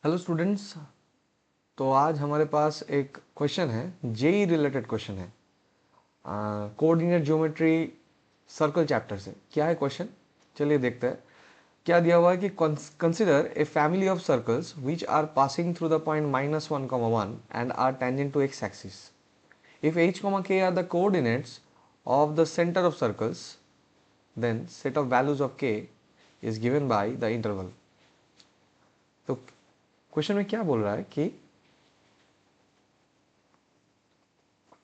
Hello students. तो आज हमारे पास एक क्वेश्चन है, जेई रिलेटेड क्वेश्चन है, कोऑर्डिनेट ज्योमेट्री सर्कल चैप्टर से। क्या है क्वेश्चन, चलिए देखते हैं। क्या दिया हुआ है कि consider a family of circles which are passing through the point -1, 1 and are tangent to x axis. If h, k are the coordinates of the centre of circles, then set of values of k is given by the interval. तो question में क्या बोल रहा है कि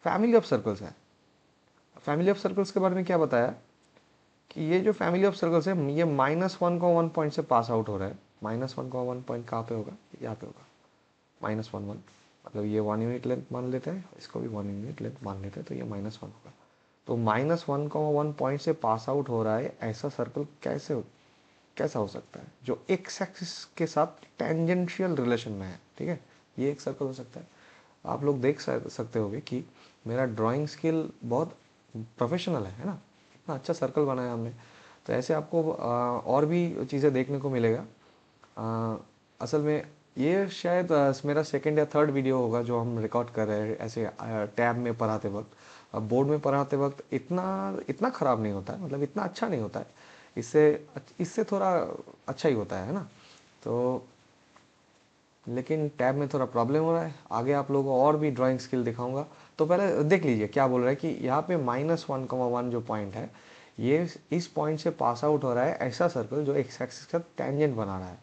family of circles है। Family of circles के बारे में क्या बताया कि ये जो फैमिली ऑफ सर्कल्स है ये -1, 1 पॉइंट से पास आउट हो रहा है। -1, 1 पॉइंट कहाँ पे होगा, यहाँ पे होगा। -1, 1 मतलब ये 1 यूनिट लेंथ मान लेते हैं, इसको भी 1 यूनिट लेंथ मान लेते हैं, तो ये -1 होगा। तो -1, 1 पॉइंट से पास आउट हो रहा है, ऐसा सर्कल कैसा हो सकता है जो एक्स एक्सिस के साथ टेंजेंशियल रिलेशन में है। ठीक है, ये एक सर्कल हो सकता है। आप लोग देख सकते होगे कि मेरा ड्राइंग स्किल बहुत प्रोफेशनल है ना। इतना अच्छा सर्कल बनाया हमने। तो ऐसे आपको और भी चीज़ें देखने को मिलेगा। असल में ये शायद मेरा सेकंड या थर्ड वीडियो होगा जो हम रिकॉर्ड कर रहे हैं ऐसे टैब में पढ़ाते वक्त। बोर्ड में पढ़ाते वक्त इतना इतना ख़राब नहीं होता है, मतलब इतना अच्छा नहीं होता है। इससे थोड़ा अच्छा ही होता है ना। तो लेकिन टैब में थोड़ा प्रॉब्लम हो रहा है। आगे आप लोगों को और भी ड्राइंग स्किल दिखाऊंगा। तो पहले देख लीजिए क्या बोल रहा है कि यहाँ पे -1, 1 जो पॉइंट है, ये इस पॉइंट से पास आउट हो रहा है ऐसा सर्कल जो एक्स एक्सिस का टेंजेंट बना रहा है।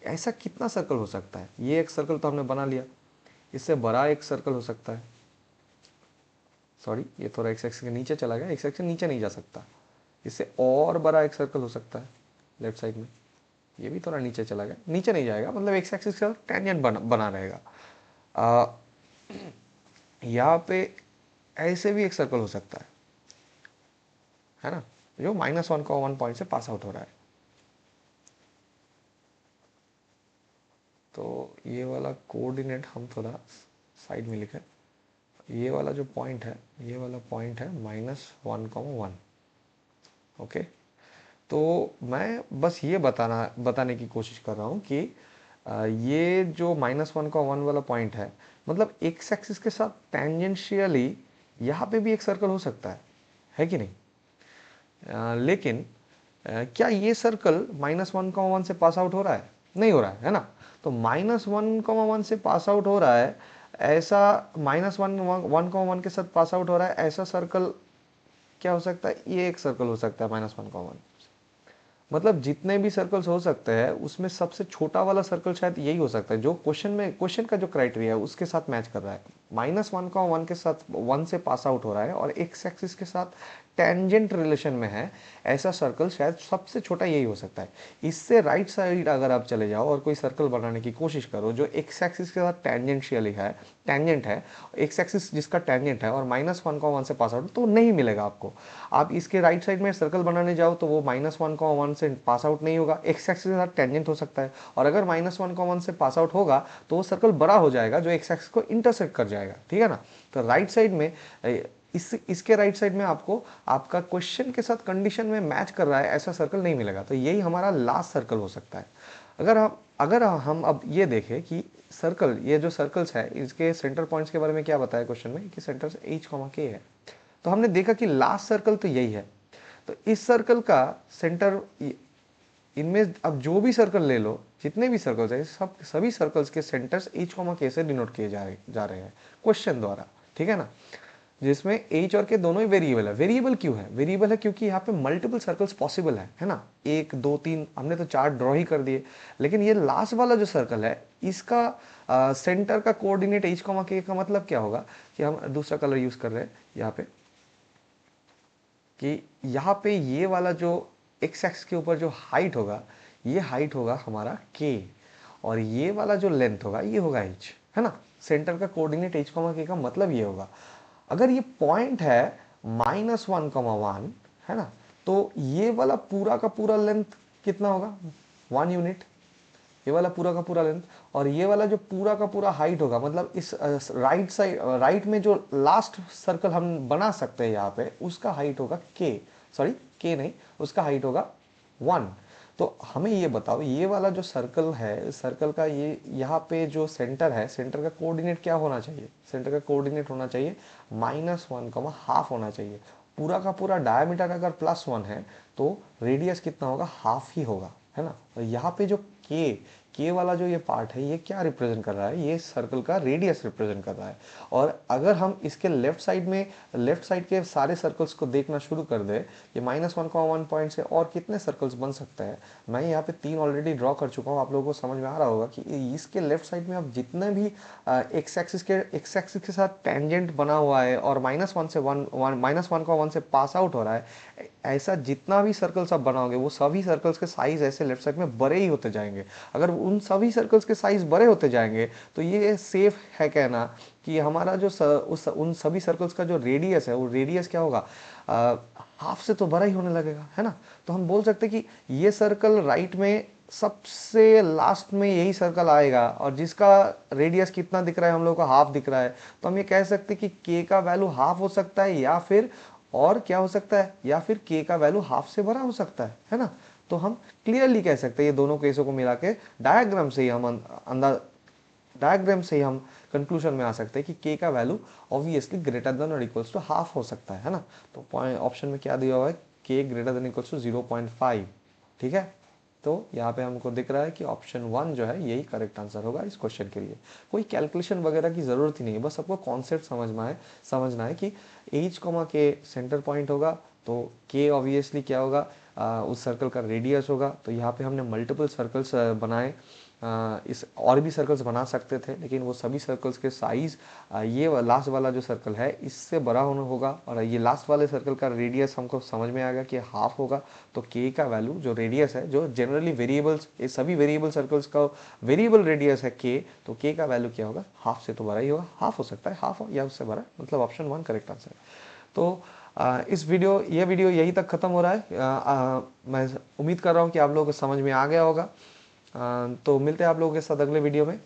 ऐसा कितना सर्कल हो सकता है? ये एक सर्कल तो हमने बना लिया, इससे बड़ा एक सर्कल हो सकता है। सॉरी, ये थोड़ा एक्स एक्सिस के नीचे चला गया, एक्स एक्सिस नीचे नहीं जा सकता। इससे और बड़ा एक सर्कल हो सकता है लेफ्ट साइड में। ये भी थोड़ा नीचे चला गया, नीचे नहीं जाएगा, मतलब एक्स एक्सिस का टेंजेंट बना रहेगा। यहाँ पे ऐसे भी एक सर्कल हो सकता है ना, जो -1, 1 पॉइंट से पास आउट हो रहा है। तो ये वाला कोऑर्डिनेट हम थोड़ा साइड में लिखें। ये वाला जो पॉइंट है, ये वाला पॉइंट है -1, 1। ओके, तो मैं बस ये बताने की कोशिश कर रहा हूँ कि ये जो -1 वाला पॉइंट है, मतलब एक्स एक्सिस के साथ टेंजेंशियली यहाँ पे भी एक सर्कल हो सकता है कि नहीं? लेकिन क्या ये सर्कल -1, 1 से पास आउट हो रहा है? नहीं हो रहा है ना। तो -1, 1 से पास आउट हो रहा है ऐसा, -1, 1 के साथ पास आउट हो रहा है ऐसा सर्कल क्या हो सकता है? ये एक सर्कल हो सकता है -1, 1। मतलब जितने भी सर्कल्स हो सकते हैं उसमें सबसे छोटा वाला सर्कल शायद यही हो सकता है जो क्वेश्चन का जो क्राइटेरिया है उसके साथ मैच कर रहा है। -1, 1 के साथ 1 से पास आउट हो रहा है और एक्स एक्सिस के साथ टेंजेंट रिलेशन में है, ऐसा सर्कल शायद सबसे छोटा यही हो सकता है। इससे राइट साइड अगर आप चले जाओ और कोई सर्कल बनाने की कोशिश करो जो एक्स एक्सिस के साथ टेंजेंशियली है, टेंजेंट है, एक्स एक्सिस जिसका टेंजेंट है, और -1, 1 से पास आउट, तो नहीं मिलेगा आपको। आप इसके राइट साइड में सर्कल बनाने जाओ तो वो -1, 1 से पास आउट नहीं होगा, एक्स एक्सिस के साथ टेंजेंट हो सकता है। और अगर -1, 1 से पास आउट होगा तो वो सर्कल बड़ा हो जाएगा जो एक्स एक्सिस को इंटरसेक्ट कर जाएगा। ठीक है ना। तो राइट साइड में इसके राइट साइड में आपको आपका क्वेश्चन के साथ कंडीशन में मैच कर रहा है ऐसा सर्कल नहीं मिलेगा। तो यही हमारा लास्ट सर्कल हो सकता है। अगर हम अब ये देखें कि सर्कल, ये जो सर्कल्स है इसके सेंटर पॉइंट्स के बारे में क्या बताया क्वेश्चन में कि सेंटर से h, k है। तो हमने देखा कि लास्ट सर्कल तो यही है। तो इस सर्कल का सेंटर, इनमें अब जो भी सर्कल ले लो, जितने भी सर्कल्स है, सभी सर्कल्स के सेंटर्स h, k से डिनोट किए जा रहे हैं क्वेश्चन द्वारा। ठीक है ना। जिसमें h और k दोनों ही वेरिएबल है। वेरिएबल क्यों है? वेरिएबल है क्योंकि यहाँ पे मल्टीपल सर्कल्स पॉसिबल है ना। 1, 2, 3, हमने तो 4 ड्रॉ ही कर दिए। लेकिन ये लास्ट वाला जो सर्कल है इसका सेंटर का कोऑर्डिनेट h, k का मतलब क्या होगा कि हम दूसरा कलर यूज कर रहे हैं यहाँ पे, कि यहाँ पे ये वाला जो एक्स एक्स के ऊपर जो हाइट होगा, ये हाइट होगा हमारा k, और ये वाला जो लेंथ होगा ये होगा h, है ना। सेंटर का कोऑर्डिनेट h, k का मतलब ये होगा। अगर ये पॉइंट है -1, 1, है ना, तो ये वाला पूरा का पूरा लेंथ कितना होगा? 1 यूनिट। ये वाला पूरा का पूरा लेंथ, और ये वाला जो पूरा का पूरा हाइट होगा, मतलब इस राइट साइड, राइट में जो लास्ट सर्कल हम बना सकते हैं यहाँ पे, उसका हाइट होगा k, सॉरी k नहीं, उसका हाइट होगा 1। तो हमें ये बताओ, ये वाला जो सर्कल है, सर्कल का ये यहाँ पे जो सेंटर है, सेंटर का कोऑर्डिनेट क्या होना चाहिए? सेंटर का कोऑर्डिनेट होना चाहिए -1, हाफ होना चाहिए। पूरा का पूरा डायमीटर अगर +1 है तो रेडियस कितना होगा? हाफ ही होगा, है ना। और यहाँ पे जो के वाला जो ये पार्ट है, ये क्या रिप्रेजेंट कर रहा है? ये सर्कल का रेडियस रिप्रेजेंट कर रहा है। और अगर हम इसके लेफ्ट साइड में, लेफ्ट साइड के सारे सर्कल्स को देखना शुरू कर दे, ये -1,1 पॉइंट से और कितने सर्कल्स बन सकते हैं? मैं यहाँ पे 3 ऑलरेडी ड्रॉ कर चुका हूँ, आप लोगों को समझ में आ रहा होगा कि इसके लेफ्ट साइड में आप जितने भी एक्स एक्सिस के साथ टेंजेंट बना हुआ है और -1 से पास आउट हो रहा है, ऐसा जितना भी सर्कल्स आप बनाओगे वो सभी सर्कल्स के साइज ऐसे लेफ्ट साइड में बड़े ही होते जाएंगे। अगर उन सभी सर्कल्स के साइज बड़े होते जाएंगे तो ये सेफ है कहना कि हमारा जो उन सभी सर्कल्स का जो रेडियस है, वो रेडियस क्या होगा? हाफ से तो बड़ा ही होने लगेगा, है ना। तो हम बोल सकते कि ये सर्कल राइट में सबसे लास्ट में यही सर्कल आएगा, और जिसका रेडियस कितना दिख रहा है हम लोग को? हाफ दिख रहा है। तो हम ये कह सकते कि के का वैल्यू हाफ हो सकता है, या फिर और क्या हो सकता है, या फिर के का वैल्यू हाफ से बड़ा हो सकता है ना। तो हम क्लियरली कह सकते हैं, ये दोनों केसों को मिला के डायग्राम से ही हम अंदाज, डायग्राम से ही हम कंक्लूजन में आ सकते हैं कि के का वैल्यू ऑब्वियसली ग्रेटर देन और इक्वल्स टू हाफ हो सकता है ना। तो पॉइंट ऑप्शन में क्या दिया हुआ है? के ग्रेटर देन इक्वल्स टू 0.5। ठीक है, तो यहाँ पे हमको दिख रहा है कि ऑप्शन 1 जो है यही करेक्ट आंसर होगा इस क्वेश्चन के लिए। कोई कैलकुलेशन वगैरह की जरूरत ही नहीं है, बस आपको कॉन्सेप्ट समझना है कि एच कॉमा के सेंटर पॉइंट होगा, तो के ऑब्वियसली क्या होगा? उस सर्कल का रेडियस होगा। तो यहाँ पे हमने मल्टीपल सर्कल्स बनाए, इस और भी सर्कल्स बना सकते थे, लेकिन वो सभी सर्कल्स के साइज ये लास्ट वाला जो सर्कल है इससे बड़ा होना होगा, और ये लास्ट वाले सर्कल का रेडियस हमको समझ में आ गया कि हाफ होगा। तो के का वैल्यू जो रेडियस है, जो जनरली वेरिएबल्स, ये सभी वेरिएबल सर्कल्स का वेरिएबल रेडियस है के, तो के का वैल्यू क्या होगा? हाफ से तो बड़ा ही होगा, हाफ हो सकता है, हाफ या उससे बड़ा, मतलब ऑप्शन 1 करेक्ट आंसर है। तो ये वीडियो यही तक खत्म हो रहा है। मैं उम्मीद कर रहा हूँ कि आप लोगों को समझ में आ गया होगा। तो मिलते हैं आप लोगों के साथ अगले वीडियो में।